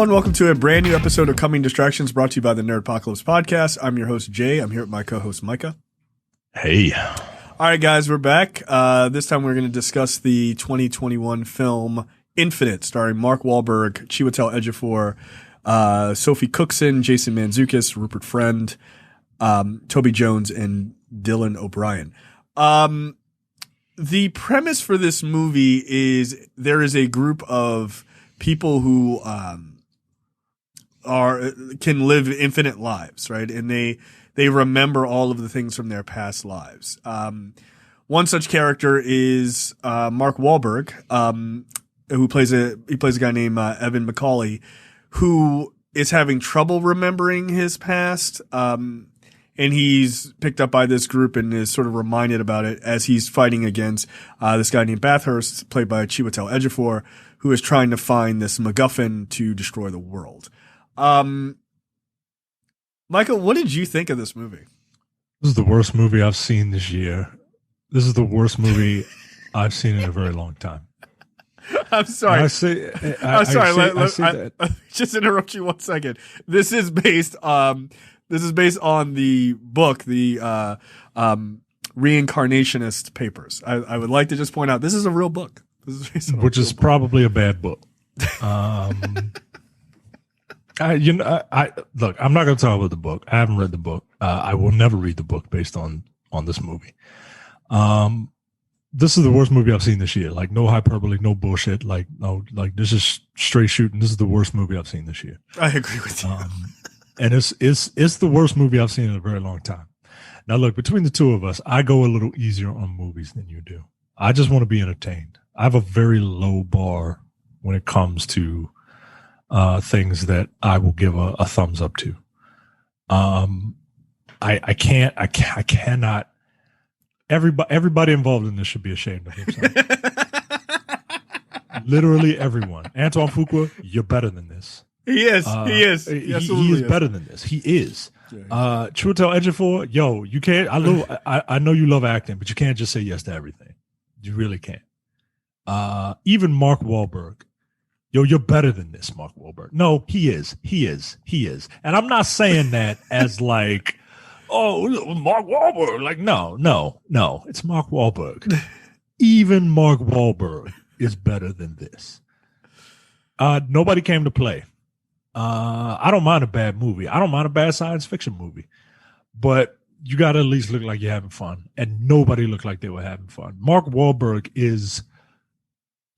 everyone. Welcome to a brand new episode of Coming Distractions brought to you by the Nerdpocalypse podcast. I'm your host, Jay. I'm here with my co-host, Micah. Hey. All right, guys, we're back. This time we're going to discuss the 2021 film Infinite, starring Mark Wahlberg, Chiwetel Ejiofor, Sophie Cookson, Jason Mantzoukas, Rupert Friend, Toby Jones, and Dylan O'Brien. The premise for this movie is there is a group of people who can live infinite lives, right? And they remember all of the things from their past lives. One such character is Mark Wahlberg, who plays a guy named Evan McCauley, who is having trouble remembering his past. And he's picked up by this group and is sort of reminded about it as he's fighting against this guy named Bathurst, played by Chiwetel Ejiofor, who is trying to find this MacGuffin to destroy the world. Michael, what did you think of this movie? This is the worst movie I've seen this year. This is the worst movie I've seen in a very long time. I'm sorry. I'm sorry. Let me just interrupt you 1 second. This is based on the book, the Reincarnationist Papers. I would like to just point out this is a real book. Which is probably a bad book. Look, I'm not going to talk about the book. I haven't read the book. I will never read the book based on this movie. This is the worst movie I've seen this year. Like, no hyperbole, no bullshit. Like, no, like, this is straight shooting. This is the worst movie I've seen this year. I agree with you. And it's the worst movie I've seen in a very long time. Now, look, between the two of us, I go a little easier on movies than you do. I just want to be entertained. I have a very low bar when it comes to things that I will give a thumbs up to. I cannot. Everybody involved in this should be ashamed of himself. Literally everyone. Antoine Fuqua, you're better than this. He is. He is. He is better than this. He is. Chiwetel Ejiofor, yo, you can't. I know you love acting, but you can't just say yes to everything. You really can't. Even Mark Wahlberg, yo, you're better than this, Mark Wahlberg. No, he is. He is. He is. And I'm not saying that as like, oh, Mark Wahlberg. Like, no. It's Mark Wahlberg. Even Mark Wahlberg is better than this. Nobody came to play. I don't mind a bad movie. I don't mind a bad science fiction movie, but you got to at least look like you're having fun. And nobody looked like they were having fun. Mark Wahlberg is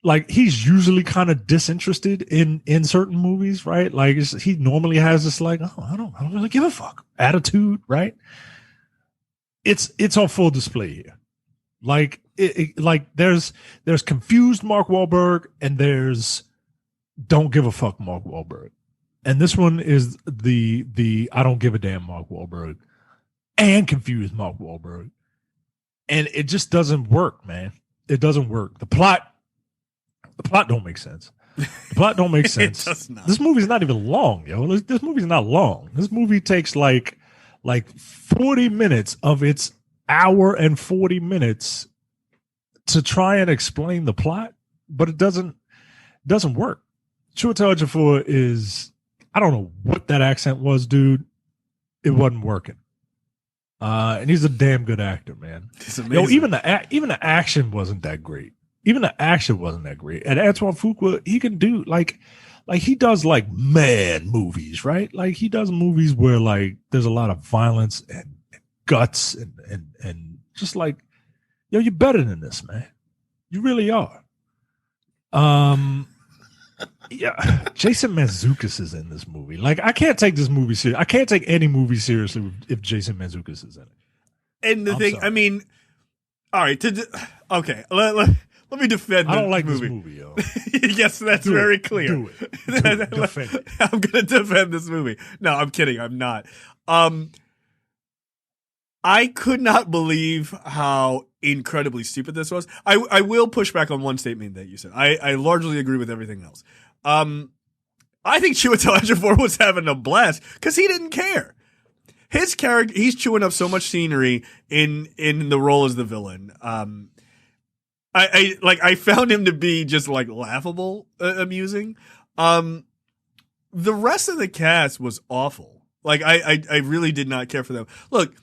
like, he's usually kind of disinterested in certain movies, right? Like, he normally has this like, oh, I don't really give a fuck attitude, right? It's on full display here. Like, like there's confused Mark Wahlberg and there's don't give a fuck Mark Wahlberg. And this one is the I don't give a damn Mark Wahlberg and confused Mark Wahlberg. And it just doesn't work, man. It doesn't work. The plot don't make sense. The plot don't make sense. It does not. This movie's not even long, yo. This movie's not long. This movie takes like 40 minutes of its hour and 40 minutes to try and explain the plot, but it doesn't work. Chiwetel Ejiofor is, I don't know what that accent was, dude. It wasn't working. And he's a damn good actor, man. He's amazing. Yo, even the action wasn't that great. And Antoine Fuqua, he can do like he does like man movies, right? Like he does movies where like there's a lot of violence and guts and just like, yo, you're better than this, man. You really are. Yeah, Jason Mantzoukas is in this movie. Like, I can't take this movie serious. I can't take any movie seriously if Jason Mantzoukas is in it. And the thing, sorry. I mean, all right. Okay, let me defend. I don't like this movie, yo. Yes, that's very clear. Do it. Defend it. I'm going to defend this movie. No, I'm kidding. I'm not. I could not believe how incredibly stupid this was. I will push back on one statement that you said. I largely agree with everything else. I think Chiwetel Ejiofor was having a blast because he didn't care. His character, he's chewing up so much scenery in the role as the villain. I found him to be just like laughable, amusing. the rest of the cast was awful. Like, I really did not care for them. Look,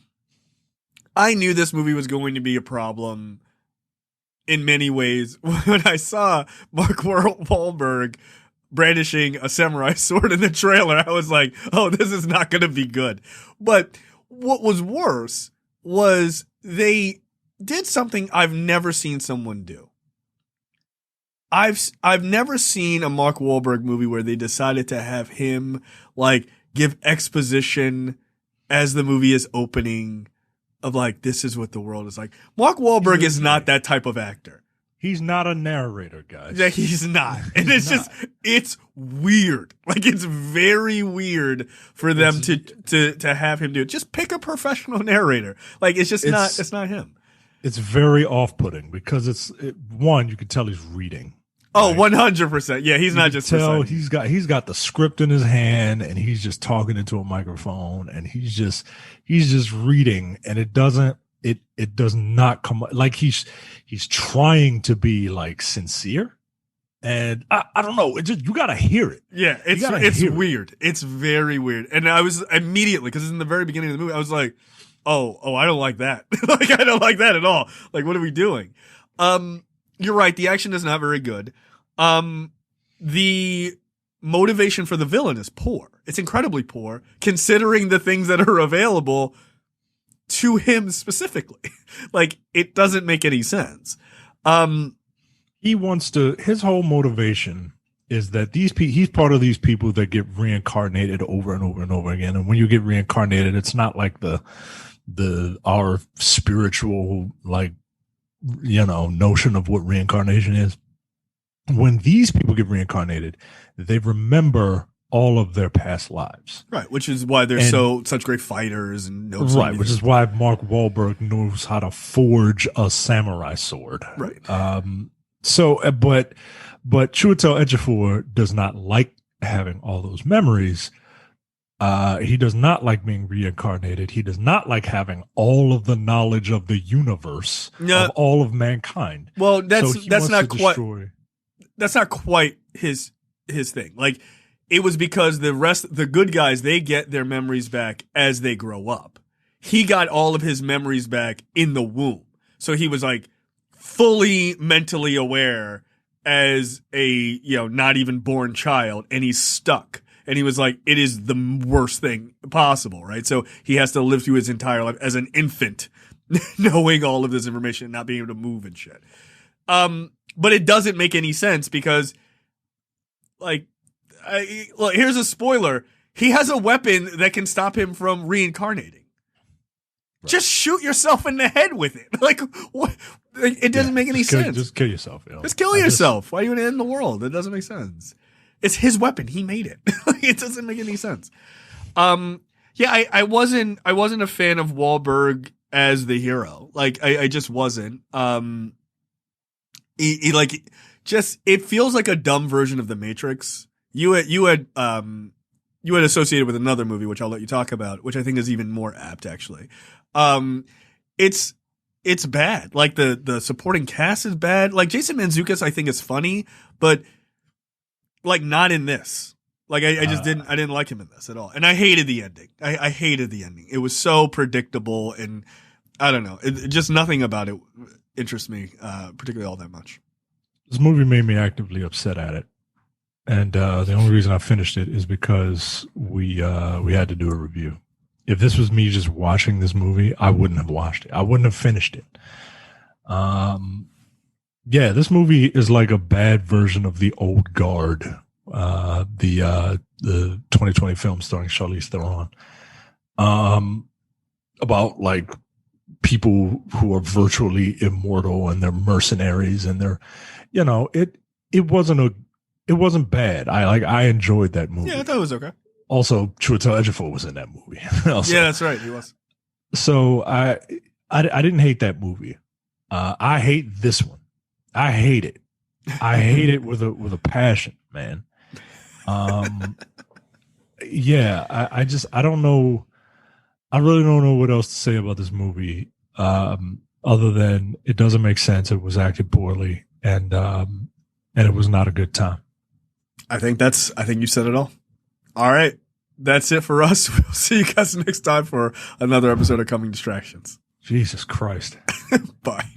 I knew this movie was going to be a problem in many ways. When I saw Mark Wahlberg brandishing a samurai sword in the trailer, I was like, oh, this is not going to be good. But what was worse was they did something I've never seen someone do. I've never seen a Mark Wahlberg movie where they decided to have him like give exposition as the movie is opening of like, this is what the world is like. Mark Wahlberg is not that type of actor. He's not a narrator, guys. Yeah, he's not. And it's weird. Like, it's very weird for them to have him do it. Just pick a professional narrator. Like, it's not him. It's very off-putting because one, you can tell he's reading. Oh, right? 100%. Yeah, he's not just tell he's got the script in his hand and he's just talking into a microphone and he's just reading, and it does not come like he's trying to be like sincere, and I don't know, you gotta hear it. Yeah, it's weird. It's very weird. And I was immediately, because it's in the very beginning of the movie, I was like, oh, I don't like that. Like, I don't like that at all. Like, what are we doing? You're right. The action is not very good. The motivation for the villain is poor. It's incredibly poor, considering the things that are available to him specifically. Like, it doesn't make any sense. His whole motivation is that he's part of these people that get reincarnated over and over and over again. And when you get reincarnated, it's not like our spiritual, like, notion of what reincarnation is. When these people get reincarnated, they remember all of their past lives. Right, which is why they're such great fighters and know so right, which is why Mark Wahlberg knows how to forge a samurai sword. Right. But Chiwetel Ejiofor does not like having all those memories. He does not like being reincarnated. He does not like having all of the knowledge of the universe, of all of mankind. Well, that's not quite his thing. Like, it was because the good guys, they get their memories back as they grow up. He got all of his memories back in the womb. So he was like fully mentally aware as a, not even born child, and he's stuck. And he was like, it is the worst thing possible, right? So he has to live through his entire life as an infant, knowing all of this information and not being able to move and shit. But it doesn't make any sense because, like, look, here's a spoiler. He has a weapon that can stop him from reincarnating. Right. Just shoot yourself in the head with it. Like, what? It doesn't make any sense. Just kill yourself. Just kill yourself. Why are you going to end the world? It doesn't make sense. It's his weapon. He made it. It doesn't make any sense. I wasn't a fan of Wahlberg as the hero. Like, I just wasn't. It feels like a dumb version of The Matrix. You had associated with another movie, which I'll let you talk about, which I think is even more apt, actually. It's bad. Like, the supporting cast is bad. Like, Jason Mantzoukas, I think, is funny, but like, not in this. Like, I just didn't like him in this at all. And I hated the ending. I hated the ending. It was so predictable, and I don't know. Just nothing about it interests me particularly all that much. This movie made me actively upset at it. And the only reason I finished it is because we had to do a review. If this was me just watching this movie, I wouldn't have watched it. I wouldn't have finished it. This movie is like a bad version of The Old Guard, the 2020 film starring Charlize Theron, about like people who are virtually immortal and they're mercenaries and they're, it wasn't bad. I enjoyed that movie. Yeah, I thought it was okay. Also, Chiwetel Ejiofor was in that movie. Yeah, that's right. He was. So I didn't hate that movie. I hate this one. I hate it. I hate it with a passion, man. I don't know. I really don't know what else to say about this movie, other than it doesn't make sense. It was acted poorly, and it was not a good time. I think you said it all. All right. That's it for us. We'll see you guys next time for another episode of Coming Distractions. Jesus Christ. Bye.